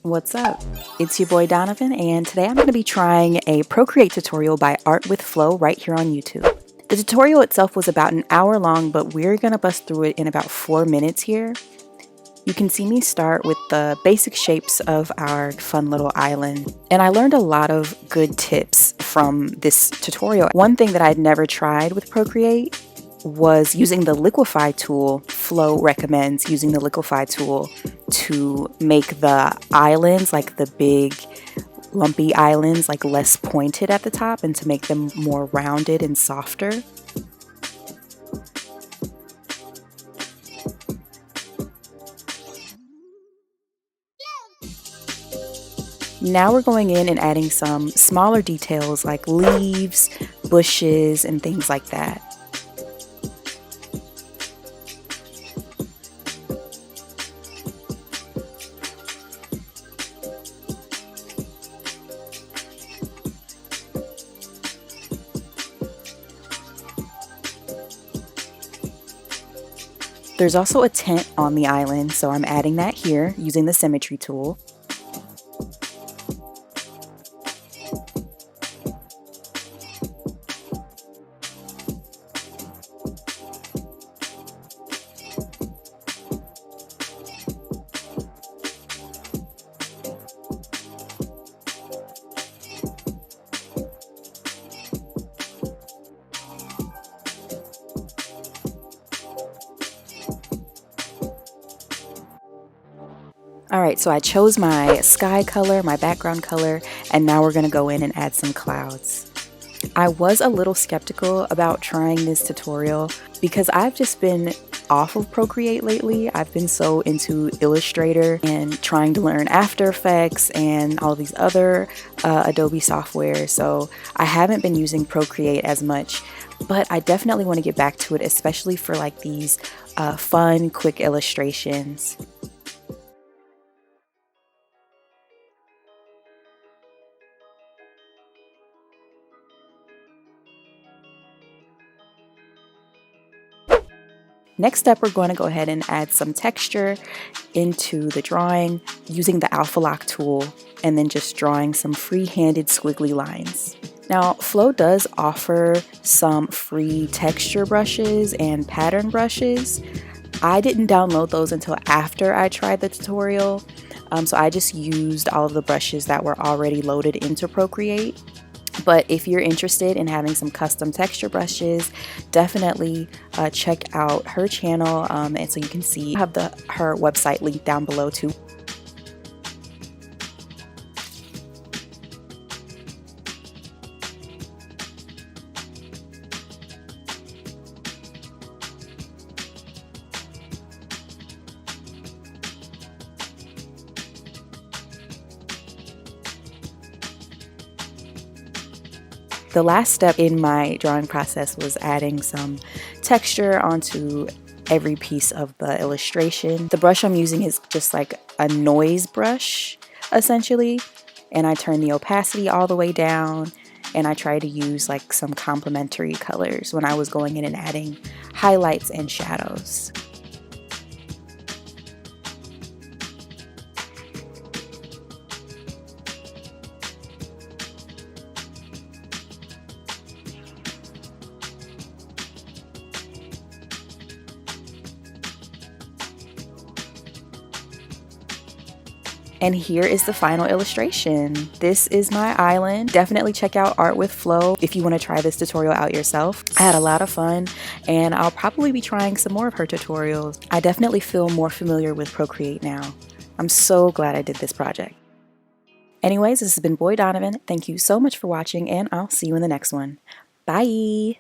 What's up? It's your boy Donovan, and today I'm going to be trying a Procreate tutorial by Art with Flow right here on YouTube. The tutorial itself was about an hour long, but we're going to bust through it in about 4 minutes here. You can see me start with the basic shapes of our fun little island, and I learned a lot of good tips from this tutorial. One thing that I'd never tried with Procreate was using the liquify tool. Flow recommends using the liquify tool to make the islands, like the big lumpy islands, like less pointed at the top and to make them more rounded and softer. Now we're going in and adding some smaller details like leaves, bushes, and things like that. There's also a tent on the island, so I'm adding that here using the symmetry tool. Alright, so I chose my sky color, my background color, and now we're going to go in and add some clouds. I was a little skeptical about trying this tutorial because I've just been off of Procreate lately. I've been so into Illustrator and trying to learn After Effects and all these other Adobe software, so I haven't been using Procreate as much, but I definitely want to get back to it, especially for like these fun, quick illustrations. Next up, we're going to go ahead and add some texture into the drawing using the Alpha Lock tool and then just drawing some free-handed squiggly lines. Now, Flow does offer some free texture brushes and pattern brushes. I didn't download those until after I tried the tutorial, so I just used all of the brushes that were already loaded into Procreate. But if you're interested in having some custom texture brushes, definitely check out her channel, and so you can see I have her website linked down below too. The last step in my drawing process was adding some texture onto every piece of the illustration. The brush I'm using is just like a noise brush, essentially, and I turn the opacity all the way down, and I try to use like some complementary colors when I was going in and adding highlights and shadows. And here is the final illustration. This is my island. Definitely check out Art with Flow if you want to try this tutorial out yourself. I had a lot of fun, and I'll probably be trying some more of her tutorials. I definitely feel more familiar with Procreate now. I'm so glad I did this project. Anyways, this has been Boy Donovan. Thank you so much for watching, and I'll see you in the next one. Bye!